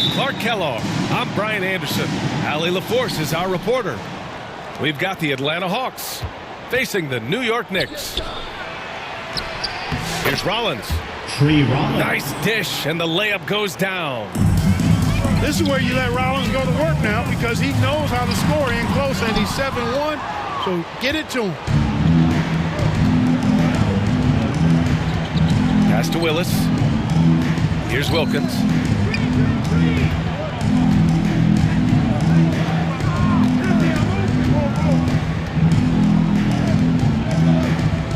With Clark Kellogg, I'm Brian Anderson. Allie LaForce is our reporter. We've got the Atlanta Hawks facing the New York Knicks. Here's Rollins. Nice dish, and the layup goes down. This is where you let Rollins go to work now because he knows how to score in close, and he's 7-1, so get it to him. Pass to Willis. Here's Wilkins.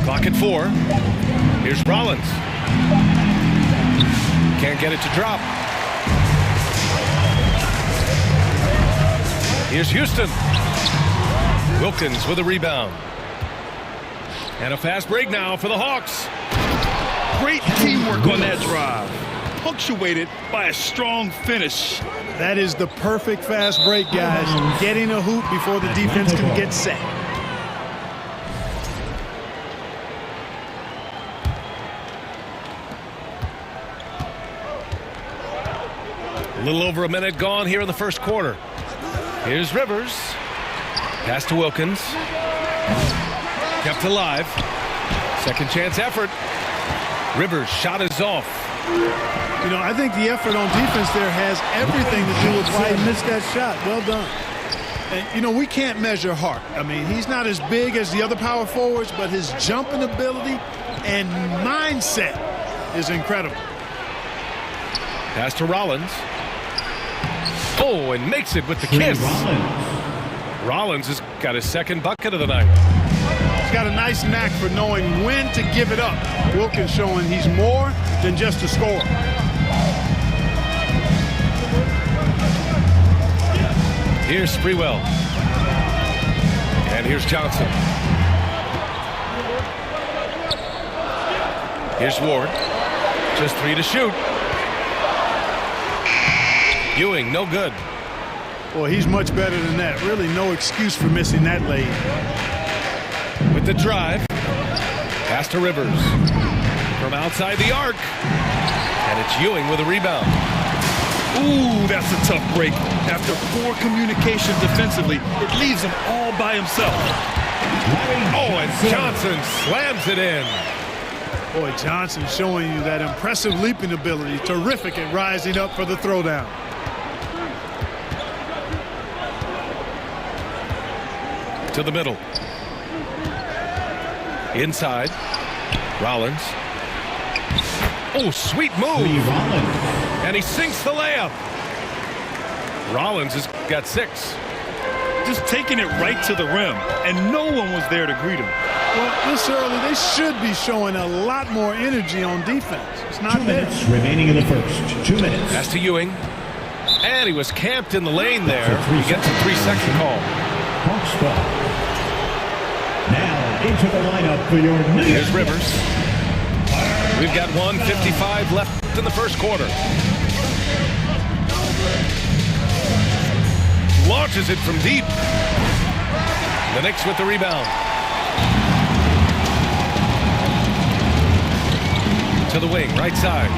Clock at 4. Here's Rollins. Can't get it to drop. Here's Houston. Wilkins with a rebound. And a fast break now for the Hawks. Great teamwork on that drive, punctuated by a strong finish. That is the perfect fast break, guys. Getting a hoop before the defense can get set. A little over a minute gone here in the first quarter. Here's Rivers. Pass to Wilkins. Kept alive. Second chance effort. Rivers' shot is off. You know, I think the effort on defense there has everything to do with why he missed that shot. Well done. And, you know, we can't measure Hart. I mean, he's not as big as the other power forwards, but his jumping ability and mindset is incredible. Pass to Rollins. Oh, and makes it with the kiss. Rollins has got his second bucket of the night. He's got a nice knack for knowing when to give it up. Wilkins showing he's more than just a scorer. Here's Sprewell. And here's Johnson. Here's Ward. Just 3 to shoot. Ewing, no good. Well, he's much better than that. Really no excuse for missing that lead. With the drive. Pass to Rivers. From outside the arc. And it's Ewing with a rebound. Ooh, that's a tough break. After poor communication defensively, it leaves him all by himself. Oh, and Johnson slams it in. Boy, Johnson showing you that impressive leaping ability. Terrific at rising up for the throwdown. To the middle. Inside. Rollins. Oh, sweet move. And he sinks the layup. Rollins has got 6. Just taking it right to the rim, and no one was there to greet him. Well, this early, they should be showing a lot more energy on defense. It's not 2 minutes remaining in the first. 2 minutes. Pass to Ewing. And he was camped in the lane there. He gets a 3-second call. Hawks ball. Now into the lineup for your New York. Here's Rivers. We've got 1:55 left in the first quarter. Launches it from deep. The Knicks with the rebound. To the wing, right side.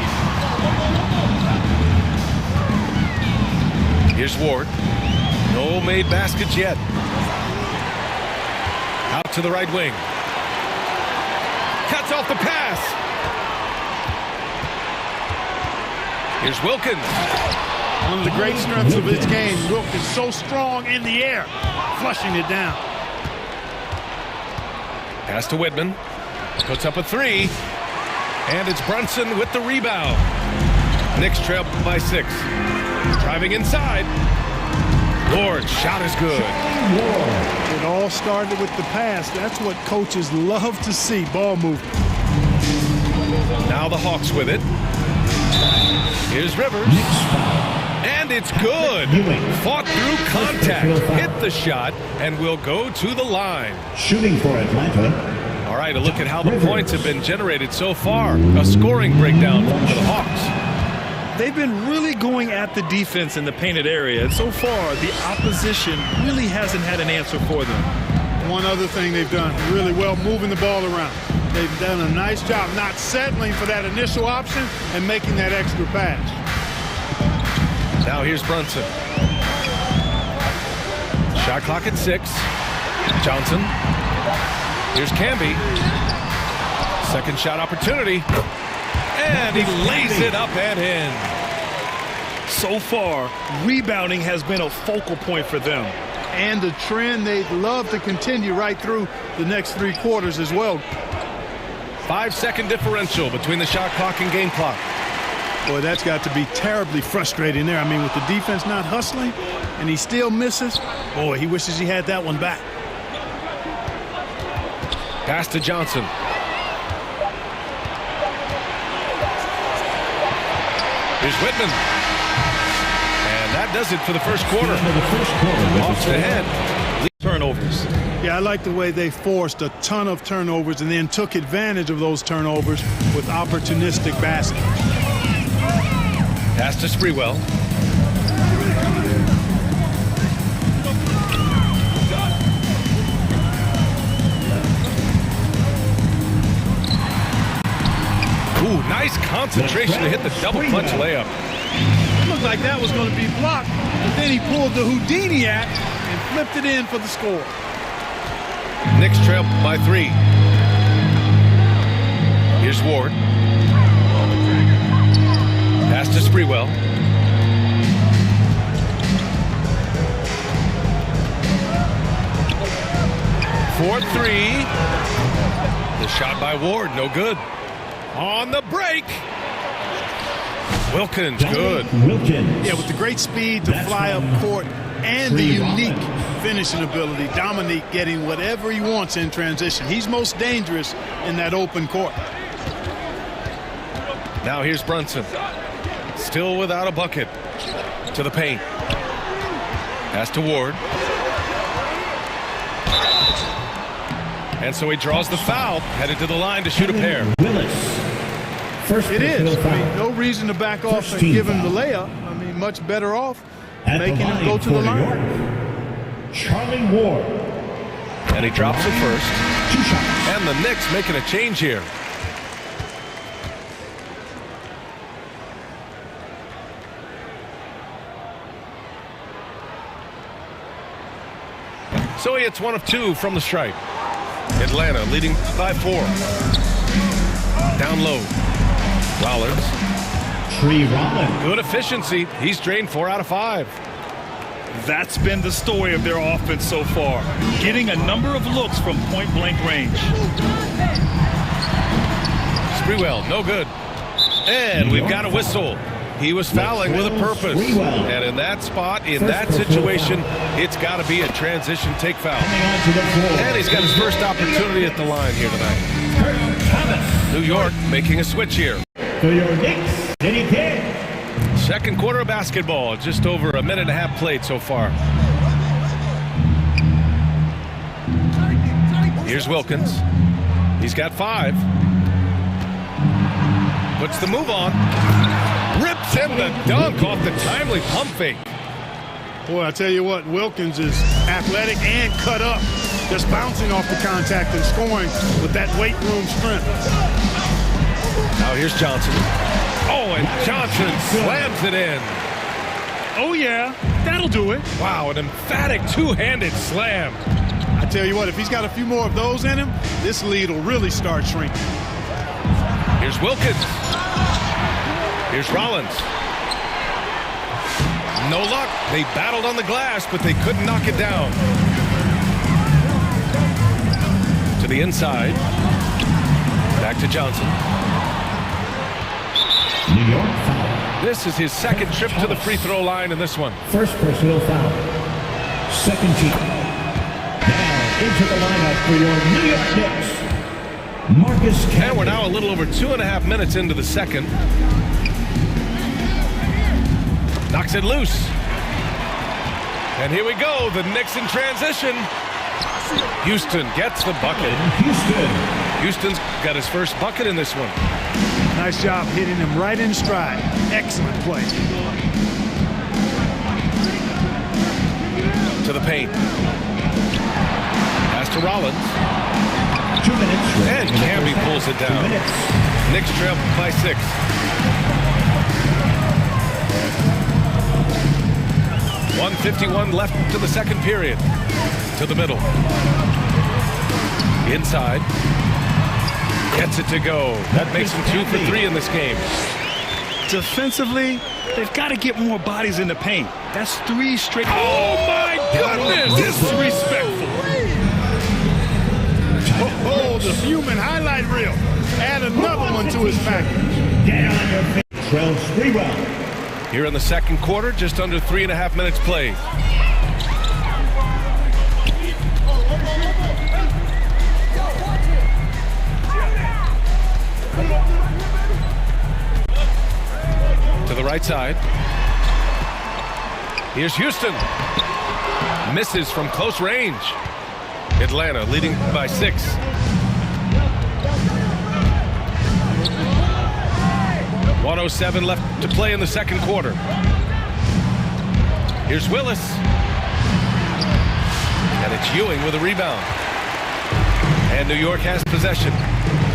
Here's Ward. No made baskets yet. Out to the right wing. Cuts off the pass. Here's Wilkins. One of the great strengths of his game. Wilkins so strong in the air, flushing it down. Pass to Whitman. Puts up a 3. And it's Brunson with the rebound. Knicks trail by 6. Driving inside. Ward's shot is good. It all started with the pass. That's what coaches love to see, ball movement. Now the Hawks with it. Here's Rivers. And it's good. Fought through contact. Hit the shot and will go to the line. Shooting for Atlanta. All right, a look at how the points have been generated so far. A scoring breakdown for the Hawks. They've been really going at the defense in the painted area, and so far the opposition really hasn't had an answer for them. One other thing they've done really well, moving the ball around. They've done a nice job not settling for that initial option and making that extra pass. Now here's Brunson. Shot clock at 6. Johnson. Here's Camby. Second shot opportunity. And he lays it up and in. So far, rebounding has been a focal point for them. And the trend they'd love to continue right through the next 3 quarters as well. 5-second differential between the shot clock and game clock. Boy, that's got to be terribly frustrating there. I mean, with the defense not hustling and he still misses, boy, he wishes he had that one back. Pass to Johnson. Here's Whitman. And that does it for the first quarter. Off to head. Turnovers. Yeah, I like the way they forced a ton of turnovers and then took advantage of those turnovers with opportunistic baskets. Pass to Sprewell. Ooh, nice concentration to hit the double clutch layup. It looked like that was going to be blocked, but then he pulled the Houdini act and flipped it in for the score. Knicks trail by 3. Here's Ward. Pass to Sprewell. For 3. The shot by Ward, no good. On the break. Wilkins, good. Yeah, with the great speed to fly up court and the unique finishing ability. Dominique getting whatever he wants in transition. He's most dangerous in that open court. Now here's Brunson. Still without a bucket. To the paint. Pass to Ward. And so he draws the foul. Headed to the line to shoot a pair. It is. I mean, no reason to back off and give him the layup. I mean, much better off making him go to the line. Charlie Ward. And he drops it first. And the Knicks making a change here. So he hits 1 of 2 from the stripe. Atlanta leading by 4. Down low. Rollins. Good efficiency. He's drained 4 out of 5. That's been the story of their offense so far. Getting a number of looks from point-blank range. Sprewell, no good. And we've got a whistle. He was fouling with a purpose. And in that spot, in that situation, it's got to be a transition take foul. And he's got his first opportunity at the line here tonight. New York making a switch here. For your Knicks, City King. Second quarter of basketball. Just over a minute and a half played so far. Here's Wilkins. He's got 5. Puts the move on. Rips him the dunk off the timely pump fake. Boy, I tell you what, Wilkins is athletic and cut up. Just bouncing off the contact and scoring with that weight room strength. Now here's Johnson. Oh, and Johnson slams it in. Oh, yeah, that'll do it. Wow, an emphatic two-handed slam. I tell you what, if he's got a few more of those in him, this lead will really start shrinking. Here's Wilkins. Here's Rollins. No luck. They battled on the glass, but they couldn't knock it down. To the inside. Back to Johnson. New York foul. This is his second trip to the free throw line in this one. First personal foul. Second team. Now into the lineup for your New York Knicks. Marcus Camby. And we're now a little over 2.5 minutes into the second. Knocks it loose. And here we go. The Knicks in transition. Houston gets the bucket. Houston's got his first bucket in this one. Nice job hitting him right in stride. Excellent play. To the paint. Pass to Rollins. 2 minutes. And Camby pulls it down. Knicks trail by 6. 1:51 left to the second period. To the middle. Inside. Gets it to go. That makes him 2 for 3 in this game. Defensively, they've got to get more bodies in the paint. That's 3 straight. Oh, my goodness! Disrespectful. Oh, the human highlight reel. Add another one to his package. Get on your feet. Trails Sprewell. Here in the second quarter, just under 3.5 minutes played. To the right side. Here's Houston. Misses from close range. Atlanta leading by 6. .107 left to play in the second quarter. Here's Willis. And it's Ewing with a rebound. And New York has possession.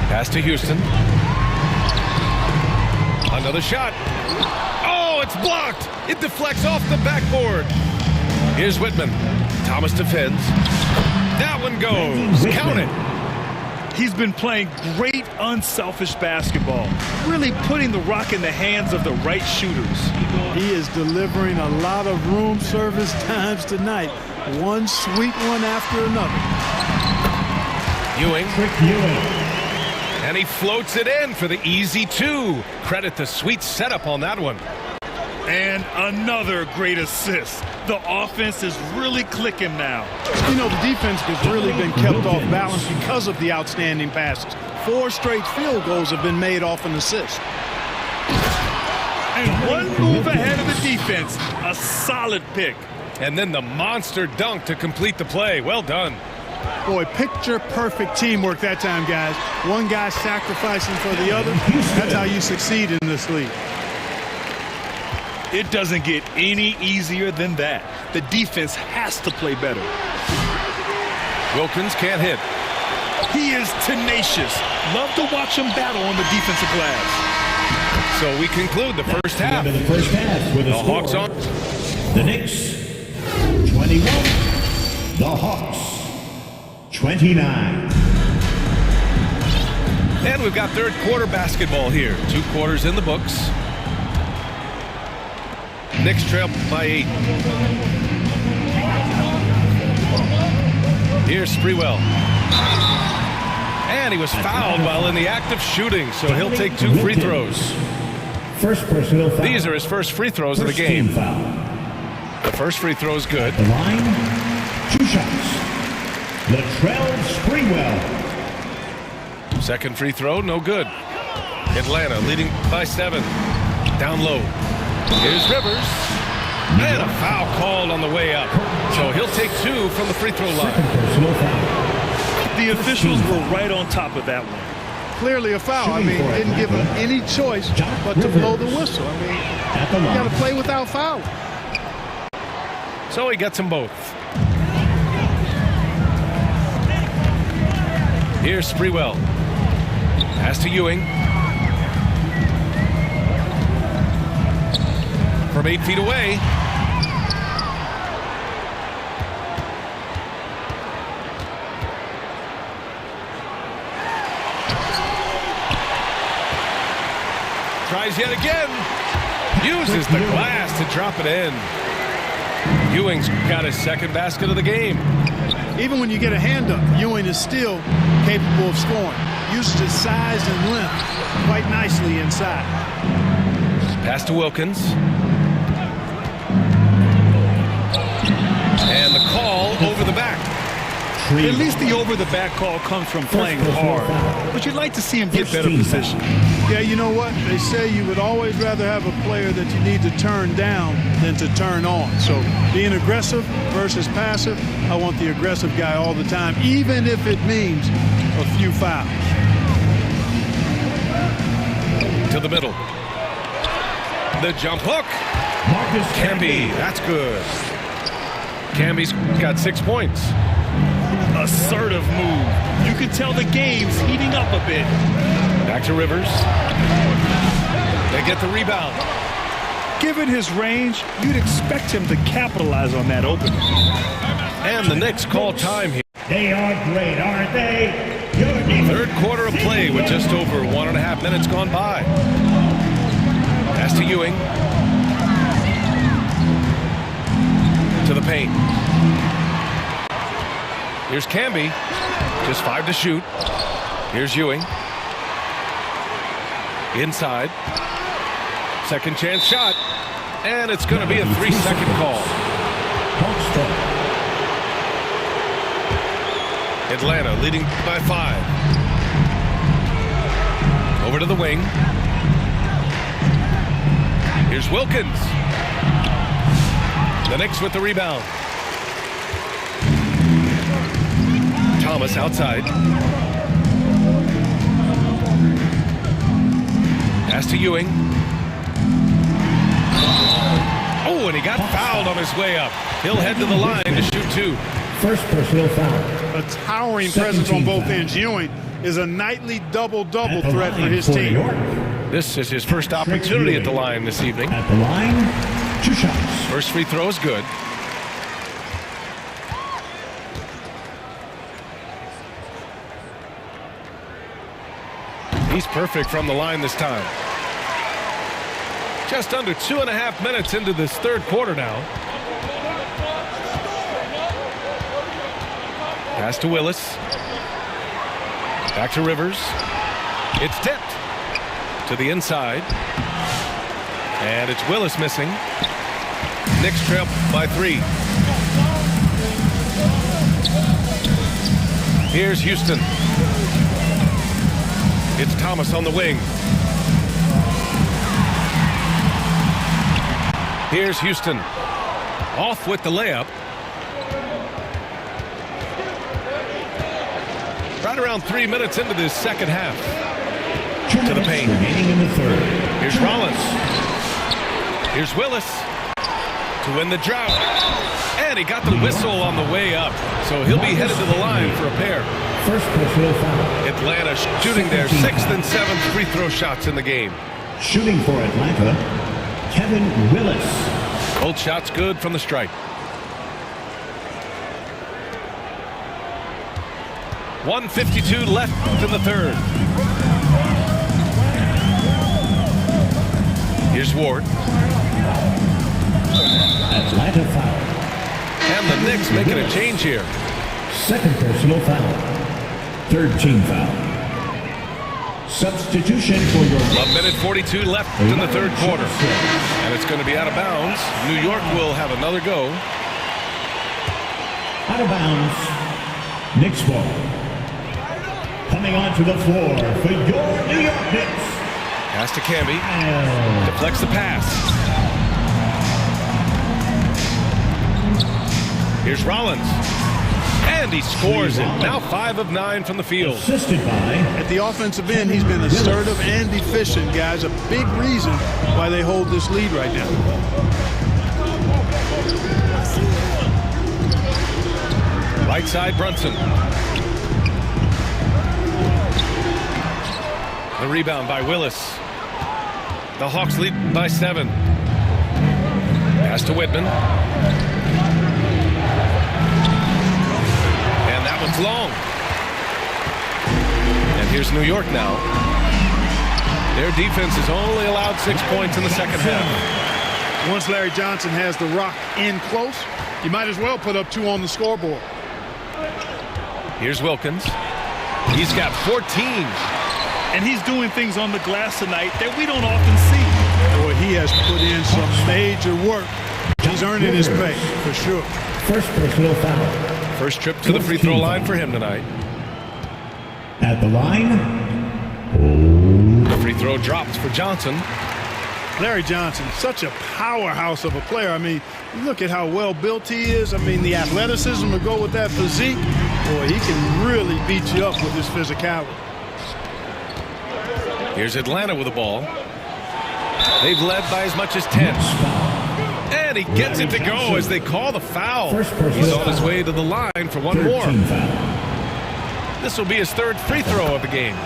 Pass to Houston. Another shot. Oh, it's blocked. It deflects off the backboard. Here's Whitman. Thomas defends. That one goes. Count it. He's been playing great unselfish basketball, really putting the rock in the hands of the right shooters. He is delivering a lot of room service times tonight. One sweet one after another. Ewing. Ewing. And he floats it in for the easy 2. Credit the sweet setup on that one. And another great assist. The offense is really clicking now. You know, the defense has really been kept off balance because of the outstanding passes. 4 straight field goals have been made off an assist. And one move ahead of the defense. A solid pick. And then the monster dunk to complete the play. Well done. Boy, picture-perfect teamwork that time, guys. One guy sacrificing for the other. That's how you succeed in this league. It doesn't get any easier than that. The defense has to play better. Wilkins can't hit. He is tenacious. Love to watch him battle on the defensive glass. So we conclude the first half. The first half with a The score. Hawks on. The Knicks 21. The Hawks 29. And we've got third quarter basketball here. 2 quarters in the books. Knicks trail by 8. Here's Sprewell. And he was fouled while in the act of shooting, so he'll take 2 free throws. First personal foul. These are his first free throws of the First game. team foul. The first free throw is good. The line, 2 shots. Latrell Sprewell. Second free throw, no good. Atlanta leading by 7. Down low. Here's Rivers. And a foul called on the way up. So he'll take 2 from the free throw line. Personal foul. The officials were right on top of that one. Clearly a foul. I mean, didn't give him any choice but to blow the whistle. I mean, you got to play without fouling. So he gets them both. Here's Sprewell. Pass to Ewing. From 8 feet away. Tries yet again. Uses the glass to drop it in. Ewing's got his second basket of the game. Even when you get a hand up, Ewing is still capable of scoring. Uses his size and length quite nicely inside. Pass to Wilkins. And the call over the back. At least the over-the-back call comes from playing hard. But you'd like to see him get better position. Yeah, you know what? They say you would always rather have a player that you need to turn down than to turn on. So being aggressive versus passive, I want the aggressive guy all the time, even if it means a few fouls. To the middle. The jump hook. Marcus Camby, that's good. Camby's got 6 points. Assertive move. You can tell the game's heating up a bit. Back to Rivers. They get the rebound. Given his range, you'd expect him to capitalize on that opening. And the Knicks call time here. They are great, aren't they? Third quarter of play with just over 1.5 minutes gone by. Pass to Ewing. To the paint. Here's Camby. Just 5 to shoot. Here's Ewing. Inside. Second chance shot. And it's going to be a 3-second call. Atlanta leading by 5. Over to the wing. Here's Wilkins. The Knicks with the rebound. Thomas outside. Pass to Ewing. Oh, and he got fouled on his way up. He'll head to the line to shoot 2. First personal foul. A towering presence on both ends. Ewing is a nightly double-double threat for his team. This is his first opportunity at the line this evening. At the line, 2 shots. First free throw is good. He's perfect from the line this time. Just under 2.5 minutes into this third quarter now. Pass to Willis. Back to Rivers. It's tipped to the inside. And it's Willis missing. Knicks trail by 3. Here's Houston. It's Thomas on the wing. Here's Houston. Off with the layup. Right around 3 minutes into this second half. To the paint. Remaining in the third. Here's Rollins. Here's Willis to win the drought. And he got the whistle on the way up. So he'll be headed to the line for a pair. First personal foul. Atlanta shooting their 6th and 7th free throw shots in the game. Shooting for Atlanta, Kevin Willis. Both shots good from the stripe. 1:52 left in the third. Here's Ward. Atlanta foul. And the Knicks making a change here. Second personal foul. Third team foul. Substitution for your... 1:42 left in the third quarter. And it's going to be out of bounds. New York will have another go. Out of bounds. Knicks ball. Coming onto the floor for your New York Knicks. Pass to Camby. Deflects the pass. Here's Rollins. And he scores it. Now 5 of 9 from the field. Assisted by... At the offensive end, he's been assertive and efficient, guys. A big reason why they hold this lead right now. Right side, Brunson. The rebound by Willis. The Hawks lead by 7. Pass to Whitman. And that one's long. And here's New York now. Their defense has only allowed 6 points in the second half. Once Larry Johnson has the rock in close, you might as well put up 2 on the scoreboard. Here's Wilkins. He's got 14. And he's doing things on the glass tonight that we don't often see. Boy, he has put in some major work. He's earning his pay, for sure. First personal foul. First trip to the free throw line for him tonight. At the line. The free throw drops for Johnson. Larry Johnson, such a powerhouse of a player. I mean, look at how well built he is. I mean, the athleticism to go with that physique. Boy, he can really beat you up with his physicality. Here's Atlanta with the ball. They've led by as much as 10. And he gets it to go as they call the foul. He's on his way to the line for one more. This will be his 3rd free throw of the game.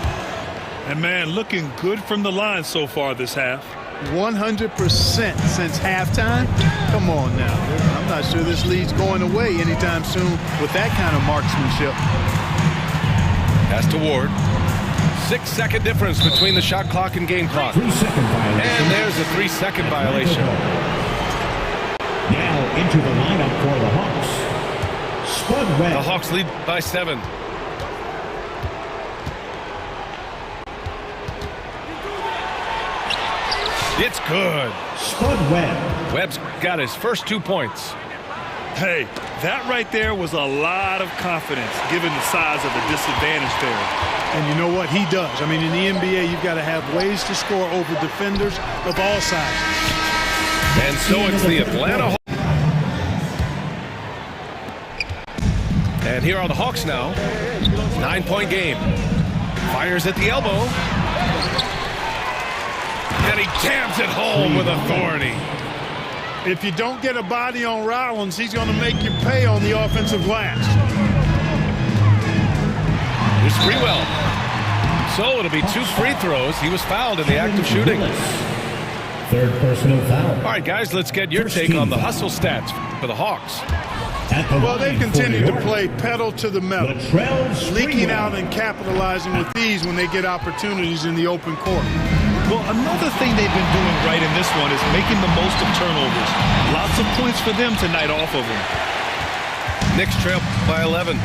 And man, looking good from the line so far this half. 100% since halftime. Come on now. I'm not sure this lead's going away anytime soon with that kind of marksmanship. Pass to Ward. 6-second difference between the shot clock and game clock. 3-second violation. And there's a 3-second violation. Now into the lineup for the Hawks. Spud Webb. The Hawks lead by 7. It's good. Spud Webb. Webb's got his first 2 points. Hey, that right there was a lot of confidence given the size of the disadvantage there. And you know what? He does. I mean, in the NBA, you've got to have ways to score over defenders of all sizes. And so it's the Atlanta Hawks. And here are the Hawks now. 9-point game. Fires at the elbow. And he jams it home with authority. If you don't get a body on Rollins, he's going to make you pay on the offensive glass. Here's Sprewell. So it'll be 2 free throws. He was fouled in the act of shooting. Third personal foul. All right, guys, let's get your take on the hustle stats for the Hawks. Well, they continue to play pedal to the metal, leaking out and capitalizing with these when they get opportunities in the open court. Well, another thing they've been doing right in this one is making the most of turnovers. Lots of points for them tonight off of them. Knicks trail by 11.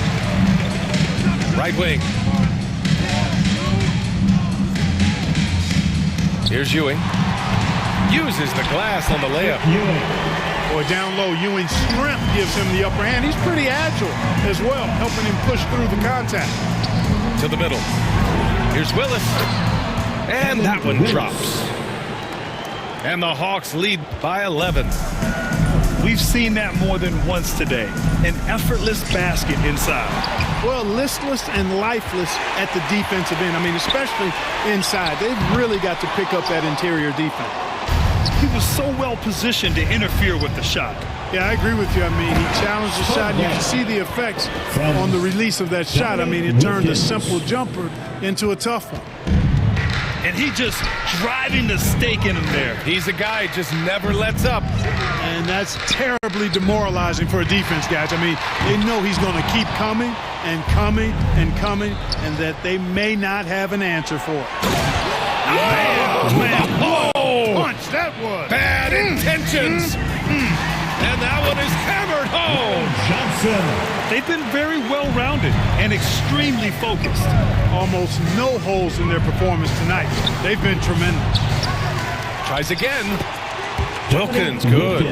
Right wing. Here's Ewing. Uses the glass on the layup. Boy, down low, Ewing's strength gives him the upper hand. He's pretty agile as well, helping him push through the contact. To the middle. Here's Willis. And that one drops. And the Hawks lead by 11. We've seen that more than once today. An effortless basket inside. Well, listless and lifeless at the defensive end. I mean, especially inside. They've really got to pick up that interior defense. He was so well positioned to interfere with the shot. Yeah, I agree with you. I mean, he challenged the shot. You can see the effects on the release of that shot. I mean, it turned a simple jumper into a tough one. And he just driving the stake in him there. He's a guy who just never lets up. And that's terribly demoralizing for a defense, guys. I mean, they know he's going to keep coming and coming and coming, and that they may not have an answer for it. Punch, that was. Bad intentions. And that one is hammered home. Johnson. They've been very well-rounded and extremely focused. Almost no holes in their performance tonight. They've been tremendous. Tries again. Wilkins, good.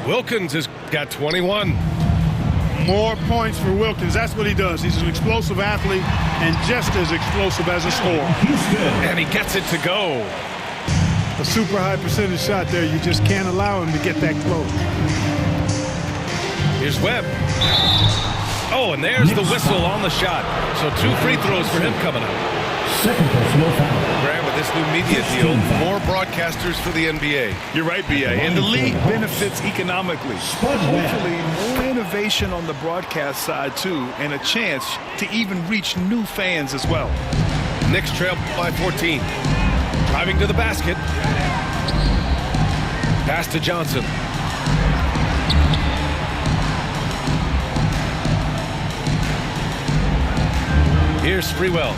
Wilkins has got 21. More points for Wilkins. That's what he does. He's an explosive athlete and just as explosive as a scorer. And he gets it to go. A super high percentage shot there. You just can't allow him to get that close. Here's Webb. Oh, and there's the whistle on the shot. So 2 free throws for him coming up. Second personal foul. Graham, with this new media deal, more broadcasters for the NBA. You're right, B.A. And the league benefits economically. Hopefully, more innovation on the broadcast side, too, and a chance to even reach new fans as well. Knicks trail by 14. Driving to the basket. Pass to Johnson. Here's Sprewell.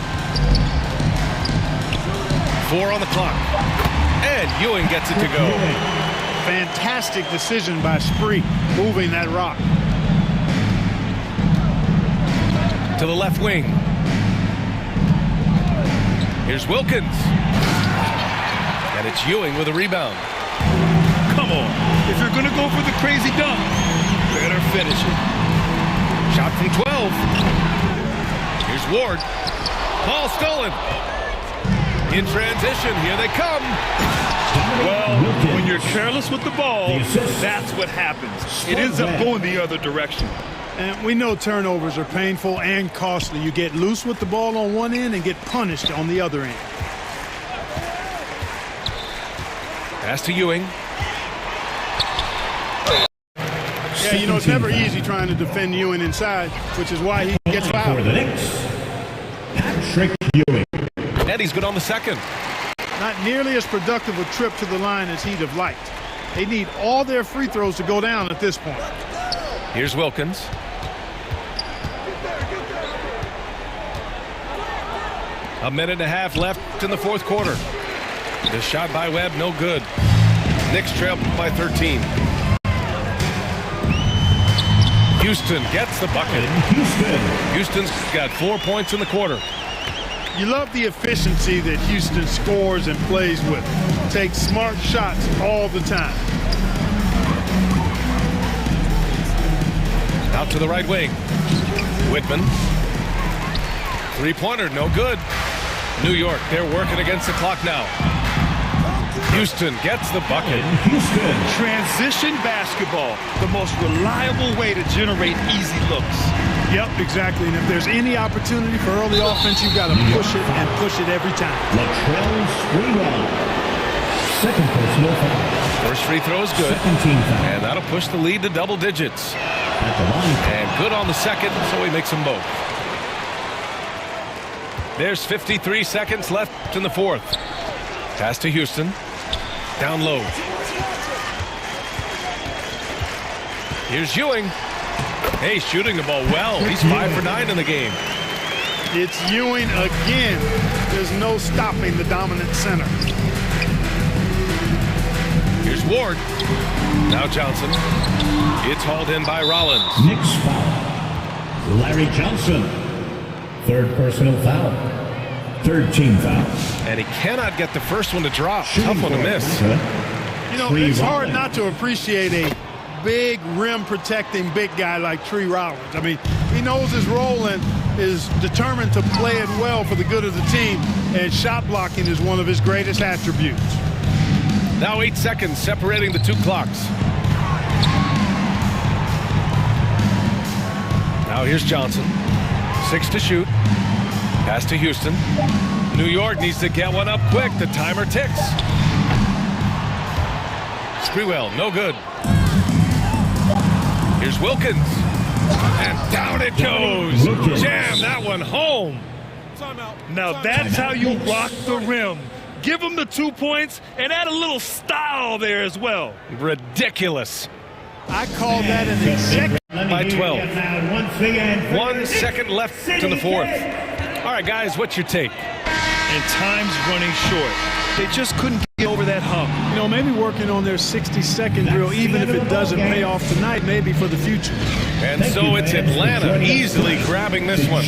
4 on the clock. And Ewing gets it to go. Fantastic decision by Spree, moving that rock. To the left wing. Here's Wilkins. And it's Ewing with a rebound. Come on. If you're going to go for the crazy dunk, better finish it. Shot from 12. Here's Ward. Ball stolen. In transition, here they come. Well, when you're careless with the ball, that's what happens. It ends up going the other direction. And we know turnovers are painful and costly. You get loose with the ball on one end and get punished on the other end. Pass to Ewing. Yeah, you know, it's never easy trying to defend Ewing inside, which is why he gets fouled. For the Knicks, Patrick Ewing. And he's good on the second. Not nearly as productive a trip to the line as he'd have liked. They need all their free throws to go down at this point. Here's Wilkins. A minute and a half left in the fourth quarter. The shot by Webb, no good. Knicks trail by 13. Houston gets the bucket. Houston's got 4 points in the quarter. You love the efficiency that Houston scores and plays with. Takes smart shots all the time. Out to the right wing. Whitman. Three-pointer, no good. New York, they're working against the clock now. Houston gets the bucket. Houston. Transition basketball, the most reliable way to generate easy looks. Yep, exactly. And if there's any opportunity for early offense, you've got to push it and push it every time. Latrell Sprewell. Second personal foul. First free throw is good. Second team foul. And that'll push the lead to double digits. At the line. And good on the second, so he makes them both. There's 53 seconds left in the fourth. Pass to Houston. Down low. Here's Ewing. Hey, shooting the ball well. He's 5 for 9 in the game. It's Ewing again. There's no stopping the dominant center. Here's Ward. Now Johnson. It's hauled in by Rollins. Knicks foul. Larry Johnson. Third personal foul. Third team foul. And he cannot get the first one to drop. Tough one to miss. You know, it's hard not to appreciate a big rim protecting big guy like Tree Rollins. I mean, he knows his role and is determined to play it well for the good of the team, and shot blocking is one of his greatest attributes. Now 8 seconds separating the two clocks. Now here's Johnson. 6 to shoot. Pass to Houston. New York needs to get one up quick. The timer ticks. Sprewell, no good. Here's Wilkins. And down it goes. Jam that one home. Now that's how you rock the rim. Give them the 2 points and add a little style there as well. Ridiculous. I call that an executive. By 12. 1 second left in the fourth. All right, guys, what's your take? And time's running short. They just couldn't get over that hump. You know, maybe working on their 60-second drill, even if it doesn't pay off tonight, maybe for the future. And so it's Atlanta easily grabbing this one.